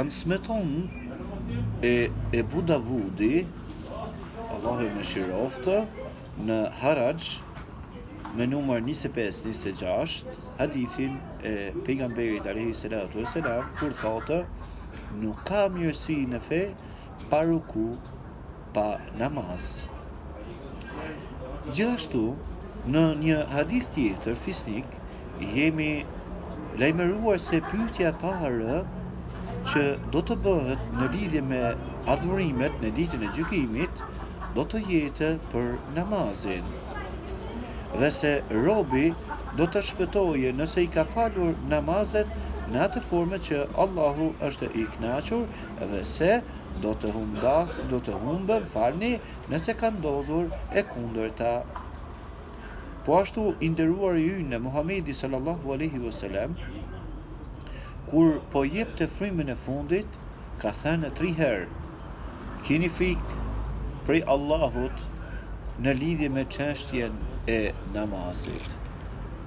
Transmeton e Ebu Davudi, Allahu më shiroftë, në Haraj me numër 25-26, hadithin e pejgamberit alayhi salatu wassalam, kur thotë: nuk ka mirësi në fe pa ruku, pa namaz. Gjithashtu, në një hadith tjetër fisnik, jemi lajmëruar se pyetja e parë që do të bëhet në lidhje me adhurimet në ditën e gjykimit do të jetë për namazin, dhe se robi do të shpëtojë nëse i ka falur namazet në atë formë që Allahu është i kënaqur, dhe se do të humbë nëse ka ndodhur e kundërta. Po ashtu i nderuari ynë Muhamedi sallallahu alaihi wasallam, kur po jepte frymën e fundit, ka thënë 3 herë: keni frikë prej Allahut në lidhje me çështjen e namazit.